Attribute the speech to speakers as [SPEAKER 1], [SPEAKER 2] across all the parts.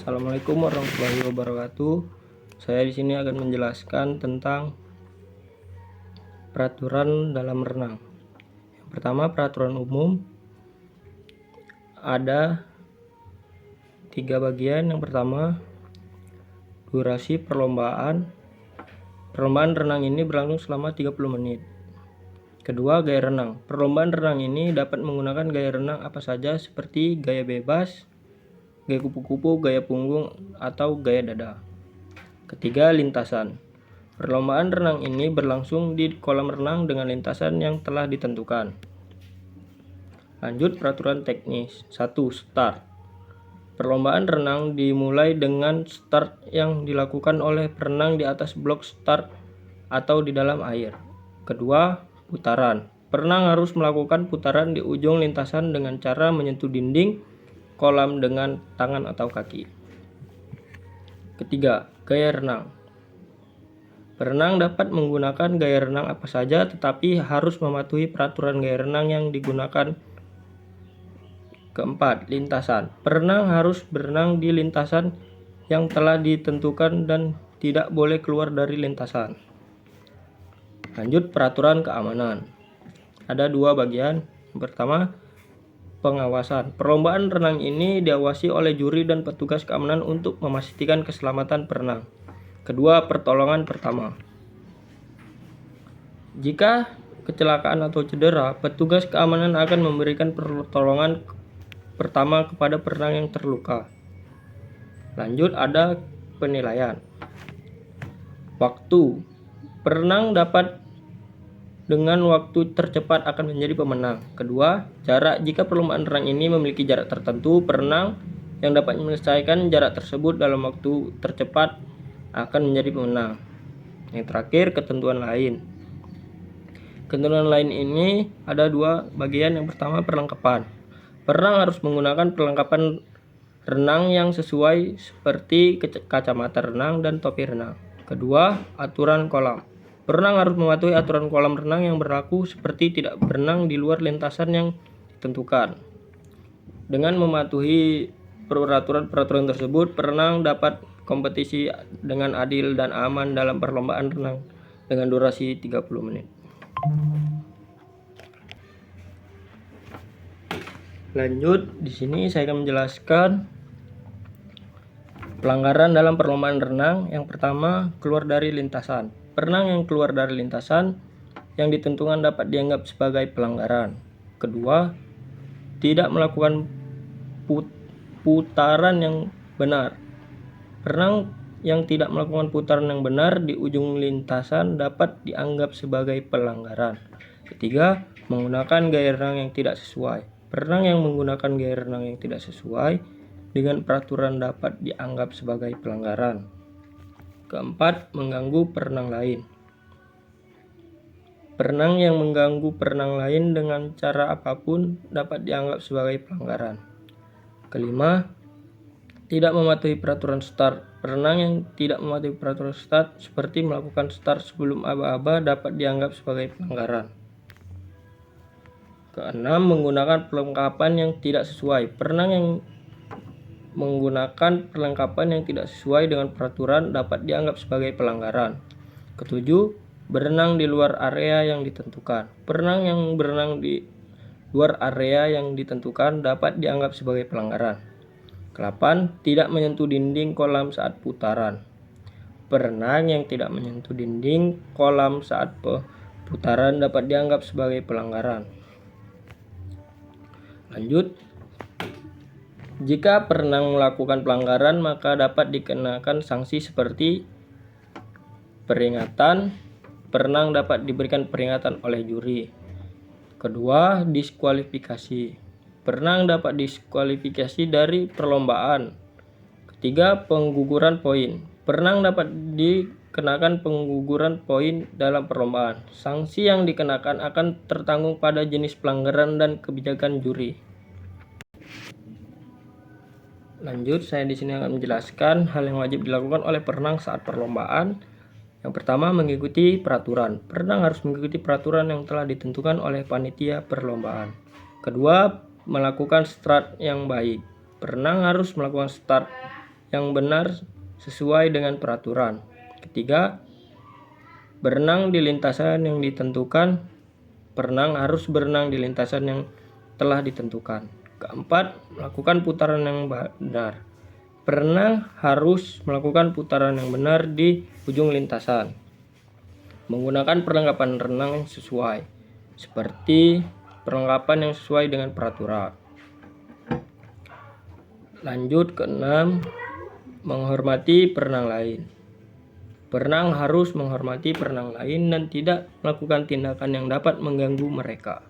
[SPEAKER 1] Assalamualaikum warahmatullahi wabarakatuh. Saya di sini akan menjelaskan tentang peraturan dalam renang. Yang pertama, peraturan umum. Ada 3 bagian. Yang pertama, durasi perlombaan. Perlombaan renang ini berlangsung selama 30 menit. Kedua, gaya renang. Perlombaan renang ini dapat menggunakan gaya renang apa saja seperti gaya bebas, gaya kupu-kupu, gaya punggung, atau gaya dada. Ketiga, lintasan. Perlombaan renang ini berlangsung di kolam renang dengan lintasan yang telah ditentukan. Lanjut peraturan teknis. 1. Start. Perlombaan renang dimulai dengan start yang dilakukan oleh perenang di atas blok start atau di dalam air. Kedua, putaran. Perenang harus melakukan putaran di ujung lintasan dengan cara menyentuh dinding kolam dengan tangan atau kaki. Ketiga, gaya renang. Perenang dapat menggunakan gaya renang apa saja tetapi harus mematuhi peraturan gaya renang yang digunakan. Keempat, lintasan. Perenang harus berenang di lintasan yang telah ditentukan dan tidak boleh keluar dari lintasan. Lanjut peraturan keamanan. Ada 2 bagian. Yang pertama, pengawasan. Perlombaan renang ini diawasi oleh juri dan petugas keamanan untuk memastikan keselamatan perenang. Kedua, pertolongan pertama. Jika kecelakaan atau cedera, petugas keamanan akan memberikan pertolongan pertama kepada perenang yang terluka. Lanjut, ada penilaian. Waktu. Perenang dapat dengan waktu tercepat akan menjadi pemenang. Kedua, jarak. Jika perlombaan renang ini memiliki jarak tertentu, perenang yang dapat menyelesaikan jarak tersebut dalam waktu tercepat akan menjadi pemenang. Yang terakhir, ketentuan lain. Ketentuan lain ini ada 2 bagian. Yang pertama, perlengkapan. Perenang harus menggunakan perlengkapan renang yang sesuai seperti kacamata renang dan topi renang. Kedua, aturan kolam. Perenang harus mematuhi aturan kolam renang yang berlaku seperti tidak berenang di luar lintasan yang ditentukan. Dengan mematuhi peraturan tersebut, perenang dapat kompetisi dengan adil dan aman dalam perlombaan renang dengan durasi 30 menit. Lanjut, di sini saya akan menjelaskan pelanggaran dalam perlombaan renang. Yang pertama, keluar dari lintasan. Perenang yang keluar dari lintasan yang ditentukan dapat dianggap sebagai pelanggaran. Kedua, tidak melakukan putaran yang benar. Perenang yang tidak melakukan putaran yang benar di ujung lintasan dapat dianggap sebagai pelanggaran. Ketiga, menggunakan gaya renang yang tidak sesuai. Perenang yang menggunakan gaya renang yang tidak sesuai dengan peraturan dapat dianggap sebagai pelanggaran. Keempat, mengganggu perenang lain. Perenang yang mengganggu perenang lain dengan cara apapun dapat dianggap sebagai pelanggaran. Kelima, tidak mematuhi peraturan start. Perenang yang tidak mematuhi peraturan start seperti melakukan start sebelum aba-aba dapat dianggap sebagai pelanggaran. Keenam, menggunakan perlengkapan yang tidak sesuai. Perenang yang menggunakan perlengkapan yang tidak sesuai dengan peraturan dapat dianggap sebagai pelanggaran. Ketujuh, berenang di luar area yang ditentukan. Perenang yang berenang di luar area yang ditentukan dapat dianggap sebagai pelanggaran. Kedelapan, tidak menyentuh dinding kolam saat putaran. Perenang yang tidak menyentuh dinding kolam saat putaran dapat dianggap sebagai pelanggaran. Lanjut, jika perenang melakukan pelanggaran maka dapat dikenakan sanksi seperti peringatan. Perenang dapat diberikan peringatan oleh juri. Kedua, diskualifikasi. Perenang dapat diskualifikasi dari perlombaan. Ketiga, pengguguran poin. Perenang dapat dikenakan pengguguran poin dalam perlombaan. Sanksi yang dikenakan akan tertanggung pada jenis pelanggaran dan kebijakan juri. Lanjut, saya di sini akan menjelaskan hal yang wajib dilakukan oleh perenang saat perlombaan. Yang pertama, mengikuti peraturan. Perenang harus mengikuti peraturan yang telah ditentukan oleh panitia perlombaan. Kedua, melakukan start yang baik. Perenang harus melakukan start yang benar sesuai dengan peraturan. Ketiga, berenang di lintasan yang ditentukan. Perenang harus berenang di lintasan yang telah ditentukan. Keempat, melakukan putaran yang benar. Perenang harus melakukan putaran yang benar di ujung lintasan. Menggunakan perlengkapan renang yang sesuai, seperti perlengkapan yang sesuai dengan peraturan. Lanjut ke 6, menghormati perenang lain. Perenang harus menghormati perenang lain dan tidak melakukan tindakan yang dapat mengganggu mereka.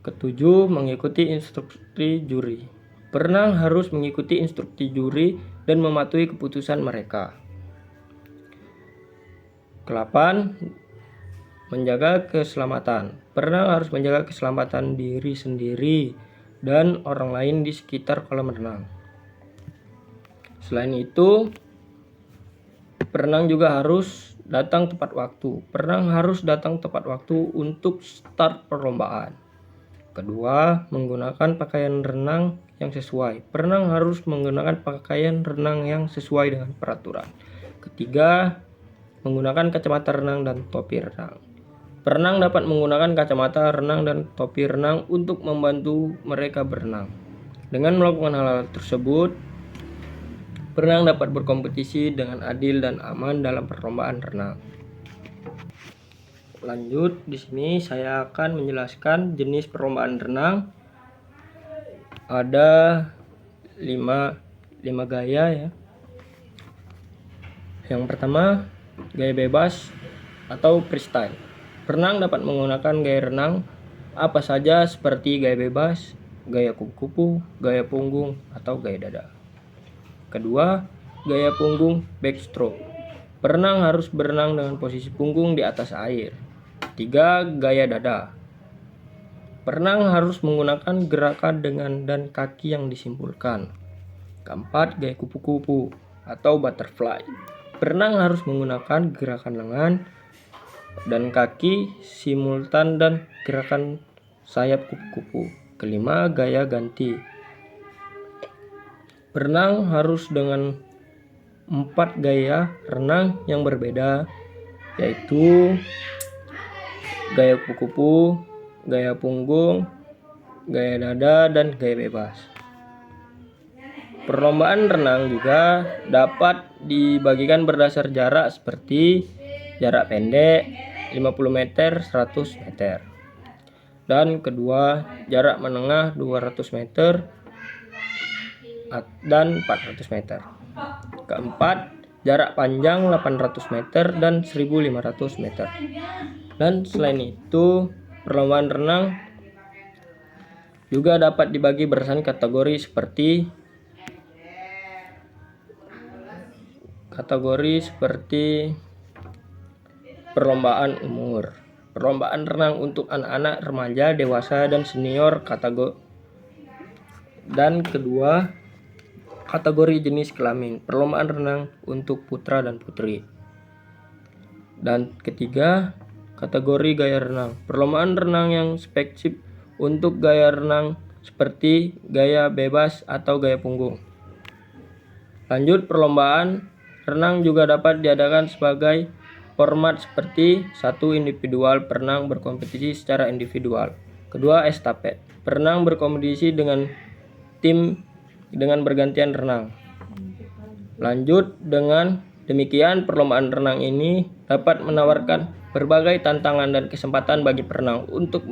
[SPEAKER 1] Ketujuh, mengikuti instruksi juri. Perenang harus mengikuti instruksi juri dan mematuhi keputusan mereka. Ke-8, menjaga keselamatan. Perenang harus menjaga keselamatan diri sendiri dan orang lain di sekitar kolam renang. Selain itu, perenang juga harus datang tepat waktu. Perenang harus datang tepat waktu untuk start perlombaan. Kedua, menggunakan pakaian renang yang sesuai. Perenang harus menggunakan pakaian renang yang sesuai dengan peraturan. Ketiga, menggunakan kacamata renang dan topi renang. Perenang dapat menggunakan kacamata renang dan topi renang untuk membantu mereka berenang. Dengan melakukan hal-hal tersebut, perenang dapat berkompetisi dengan adil dan aman dalam perlombaan renang. Lanjut, di sini saya akan menjelaskan jenis perlombaan renang. Ada 5 gaya ya. Yang pertama, gaya bebas atau freestyle. Perenang dapat menggunakan gaya renang apa saja seperti gaya bebas, gaya kupu-kupu, gaya punggung, atau gaya dada. Kedua, gaya punggung backstroke. Perenang harus berenang dengan posisi punggung di atas air. Tiga, gaya dada. Perenang harus menggunakan gerakan dengan dan kaki yang disimpulkan. Keempat, gaya kupu-kupu atau butterfly. Perenang harus menggunakan gerakan lengan dan kaki simultan dan gerakan sayap kupu-kupu. Kelima, gaya ganti. Perenang harus dengan 4 gaya renang yang berbeda, yaitu gaya kupu-kupu, gaya punggung, gaya dada, dan gaya bebas. Perlombaan renang juga dapat dibagikan berdasar jarak seperti jarak pendek 50 meter, 100 meter. Dan kedua, jarak menengah 200 meter dan 400 meter. Keempat, jarak panjang 800 meter dan 1500 meter. Dan selain itu, perlombaan renang juga dapat dibagi berdasarkan kategori seperti perlombaan umur, perlombaan renang untuk anak-anak, remaja, dewasa, dan senior kategori. Dan kedua, kategori jenis kelamin, perlombaan renang untuk putra dan putri. Dan ketiga, kategori gaya renang, perlombaan renang yang spesifik untuk gaya renang seperti gaya bebas atau gaya punggung. Lanjut, perlombaan renang juga dapat diadakan sebagai format seperti 1. Individual, perenang berkompetisi secara individual. Kedua, estafet, perenang berkompetisi dengan tim dengan bergantian renang. Lanjut, dengan demikian perlombaan renang ini dapat menawarkan berbagai tantangan dan kesempatan bagi perenang untuk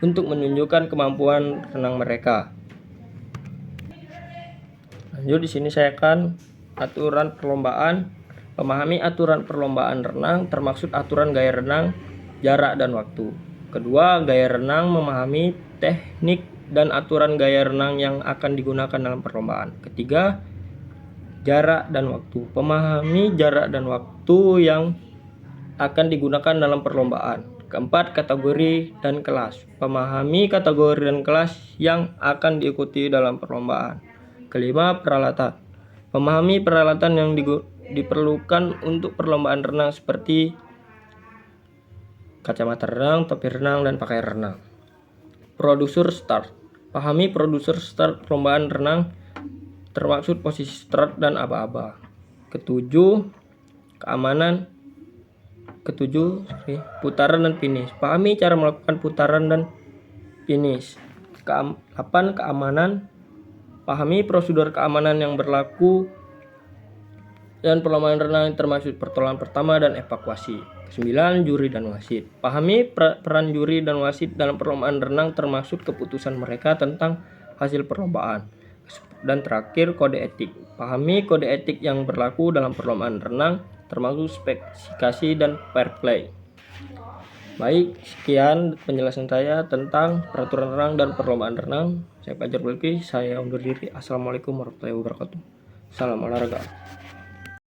[SPEAKER 1] menunjukkan kemampuan renang mereka. Lanjut, di sini saya akan aturan perlombaan. Memahami aturan perlombaan renang termaksud aturan gaya renang, jarak, dan waktu. Kedua, gaya renang, memahami teknik dan aturan gaya renang yang akan digunakan dalam perlombaan. Ketiga, jarak dan waktu. Memahami jarak dan waktu yang akan digunakan dalam perlombaan. Keempat, kategori dan kelas. Memahami kategori dan kelas yang akan diikuti dalam perlombaan. Kelima, peralatan. Memahami peralatan yang diperlukan untuk perlombaan renang seperti kacamata renang, topi renang, dan pakaian renang. Produser start. Pahami produser start perlombaan renang termaksud posisi start dan aba-aba. Ketujuh, putaran dan finish. Pahami cara melakukan putaran dan finish. 8, keamanan. Pahami prosedur keamanan yang berlaku dan perlombaan renang termasuk pertolongan pertama dan evakuasi. 9, juri dan wasit. Pahami peran juri dan wasit dalam perlombaan renang termasuk keputusan mereka tentang hasil perlombaan. Dan terakhir, kode etik. Pahami kode etik yang berlaku dalam perlombaan renang termasuk spesifikasi dan fair play. Baik, sekian penjelasan saya tentang peraturan renang dan perlombaan renang. Saya Fajar Bulki, saya undur diri. Assalamualaikum warahmatullahi wabarakatuh. Salam olahraga.